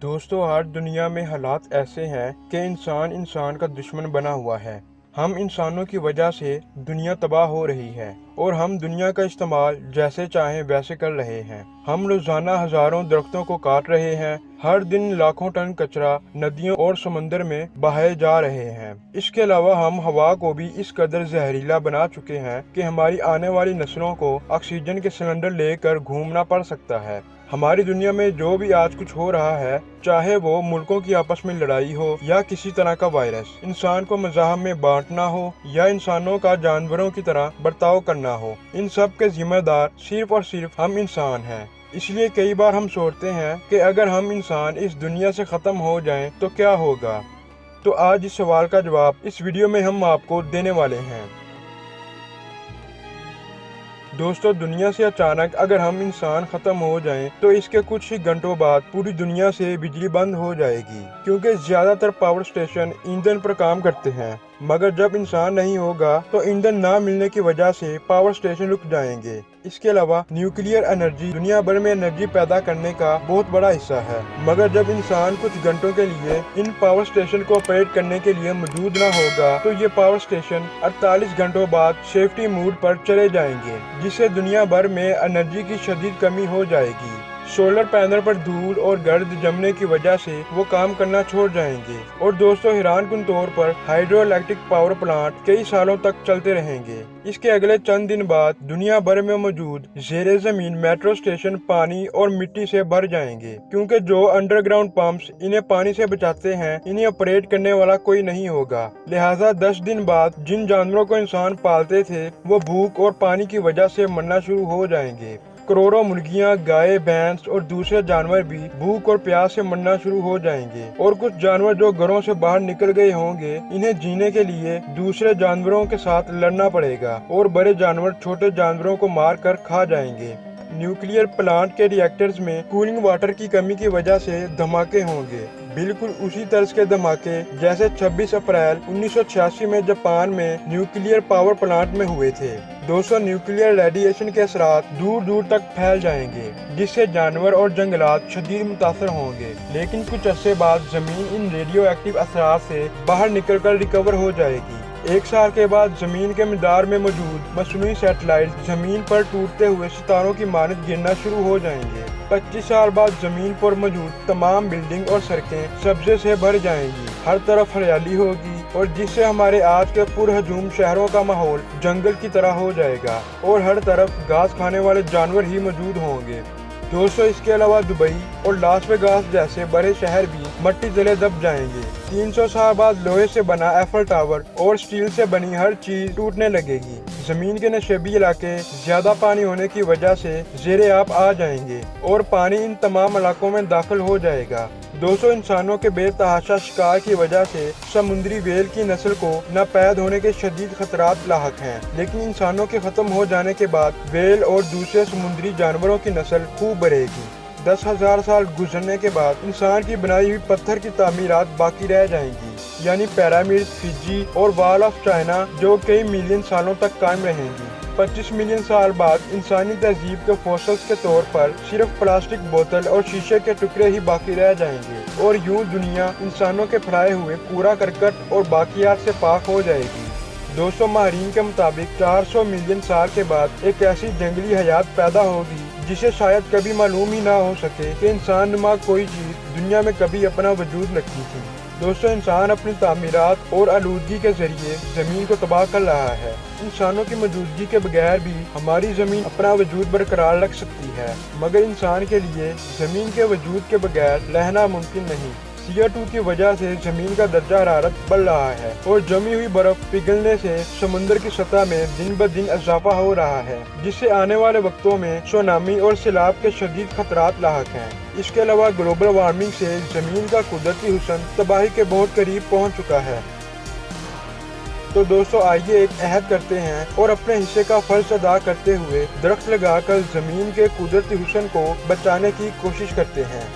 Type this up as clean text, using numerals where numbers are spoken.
दोस्तों, आज दुनिया में हालात ऐसे हैं कि इंसान इंसान का दुश्मन बना हुआ है। हम इंसानों की वजह से दुनिया तबाह हो रही है और हम दुनिया का इस्तेमाल जैसे चाहें वैसे कर रहे हैं। हम रोजाना हजारों दरख्तों को काट रहे हैं। हर दिन लाखों टन कचरा नदियों और समंदर में बहाए जा रहे हैं। इसके अलावा हम हवा को भी इस कदर जहरीला बना चुके हैं कि हमारी आने वाली नस्लों को ऑक्सीजन के सिलेंडर लेकर घूमना पड़ सकता है। हमारी दुनिया में जो भी आज कुछ हो रहा है, चाहे वो मुल्कों की आपस में लड़ाई हो या किसी तरह का वायरस, इंसान को मज़ाहब में बांटना हो या इंसानों का जानवरों की तरह बर्ताव करना हो, इन सब के जिम्मेदार सिर्फ और सिर्फ हम इंसान हैं। इसलिए कई बार हम सोचते हैं कि अगर हम इंसान इस दुनिया से ख़त्म हो जाएं तो क्या होगा। तो आज इस सवाल का जवाब इस वीडियो में हम आपको देने वाले हैं। दोस्तों, दुनिया से अचानक अगर हम इंसान खत्म हो जाएं तो इसके कुछ ही घंटों बाद पूरी दुनिया से बिजली बंद हो जाएगी, क्योंकि ज्यादातर पावर स्टेशन ईंधन पर काम करते हैं। मगर जब इंसान नहीं होगा तो ईंधन ना मिलने की वजह से पावर स्टेशन रुक जाएंगे। इसके अलावा न्यूक्लियर एनर्जी दुनिया भर में एनर्जी पैदा करने का बहुत बड़ा हिस्सा है। मगर जब इंसान कुछ घंटों के लिए इन पावर स्टेशन को ऑपरेट करने के लिए मौजूद ना होगा तो ये पावर स्टेशन 48 घंटों बाद सेफ्टी मोड पर चले जाएंगे, जिससे दुनिया भर में एनर्जी की शदीद कमी हो जाएगी। सोलर पैनल पर धूल और गर्द जमने की वजह से वो काम करना छोड़ जाएंगे। और दोस्तों, हैरानकुन तौर पर हाइड्रो इलेक्ट्रिक पावर प्लांट कई सालों तक चलते रहेंगे। इसके अगले चंद दिन बाद दुनिया भर में मौजूद ज़ेरे ज़मीन मेट्रो स्टेशन पानी और मिट्टी से भर जाएंगे, क्योंकि जो अंडरग्राउंड पंप्स इन्हें पानी से बचाते हैं, इन्हें ऑपरेट करने वाला कोई नहीं होगा। लिहाजा 10 दिन बाद जिन जानवरों को इंसान पालते थे वो भूख और पानी की वजह से मरना शुरू हो जाएंगे। करोड़ों मुर्गियां, गाय, भैंस और दूसरे जानवर भी भूख और प्यास से मरना शुरू हो जाएंगे। और कुछ जानवर जो घरों से बाहर निकल गए होंगे, इन्हें जीने के लिए दूसरे जानवरों के साथ लड़ना पड़ेगा और बड़े जानवर छोटे जानवरों को मार कर खा जाएंगे। न्यूक्लियर प्लांट के रिएक्टर्स में कूलिंग वाटर की कमी की वजह से धमाके होंगे, बिल्कुल उसी तरह के धमाके जैसे 26 अप्रैल 1986 में जापान में न्यूक्लियर पावर प्लांट में हुए थे। 200 न्यूक्लियर रेडिएशन के असरात दूर दूर तक फैल जाएंगे, जिससे जानवर और जंगलात शदीद मुतासर होंगे। लेकिन कुछ अरसे बाद जमीन इन रेडियो एक्टिव असरात से बाहर निकलकर रिकवर हो जाएगी। 1 साल के बाद जमीन के मदार में मौजूद मसनूई सैटेलाइट जमीन पर टूटते हुए सितारों की मानद गिरना शुरू हो जाएंगे। 25 साल बाद जमीन पर मौजूद तमाम बिल्डिंग और सड़कें सब्जे से भर जाएंगी। हर तरफ हरियाली होगी और जिससे हमारे आज के पुरहजूम शहरों का माहौल जंगल की तरह हो जाएगा और हर तरफ घास खाने वाले जानवर ही मौजूद होंगे। दोस्तों, इसके अलावा दुबई और लास वेगास जैसे बड़े शहर भी मट्टी तले दब जाएंगे। 300 साल बाद लोहे से बना एफल टावर और स्टील से बनी हर चीज टूटने लगेगी। जमीन के नशेबी इलाके ज्यादा पानी होने की वजह से ज़ेरे आब आ जाएंगे और पानी इन तमाम इलाकों में दाखिल हो जाएगा। 200 इंसानों के बेतहाशा शिकार की वजह से समुद्री व्हेल की नस्ल को नापैद होने के शदीद खतरात लाहक हैं। लेकिन इंसानों के खत्म हो जाने के बाद व्हेल और दूसरे समुद्री जानवरों की नस्ल खूब बढ़ेगी। 10,000 साल गुजरने के बाद इंसान की बनाई हुई पत्थर की तामीरात बाकी रह जाएंगी, यानी पिरामिड, फिजी और वॉल ऑफ चाइना, जो कई मिलियन सालों तक कायम रहेंगी। 25 मिलियन साल बाद इंसानी तहजीब के फॉसिल्स के तौर पर सिर्फ प्लास्टिक बोतल और शीशे के टुकड़े ही बाकी रह जाएंगे और यूं दुनिया इंसानों के फैलाए हुए कूड़ा करकट और बाकियात से पाक हो जाएगी। 200 माहिरीन के मुताबिक 400 मिलियन साल के बाद एक ऐसी जंगली हयात पैदा होगी जिसे शायद कभी मालूम ही ना हो सके कि इंसान नुमा कोई चीज दुनिया में कभी अपना वजूद रखी थी। दोस्तों, इंसान अपनी तामीरात और आलूदगी के जरिए जमीन को तबाह कर रहा है। इंसानों की मौजूदगी के बगैर भी हमारी जमीन अपना वजूद बरकरार रख सकती है, मगर इंसान के लिए जमीन के वजूद के बगैर रहना मुमकिन नहीं। CO2 की वजह से जमीन का दर्जा हरारत बढ़ रहा है और जमी हुई बर्फ पिघलने से समुद्र की सतह में दिन ब दिन इजाफा हो रहा है, जिससे आने वाले वक्तों में सुनामी और सैलाब के शदीद खतरात लाहक हैं। इसके अलावा ग्लोबल वार्मिंग से जमीन का कुदरती हुस्न तबाही के बहुत करीब पहुंच चुका है। तो दोस्तों, आइए एक अहद करते हैं और अपने हिस्से का फर्ज अदा करते हुए दरख्त लगाकर जमीन के कुदरती हुस्न को बचाने की कोशिश करते हैं।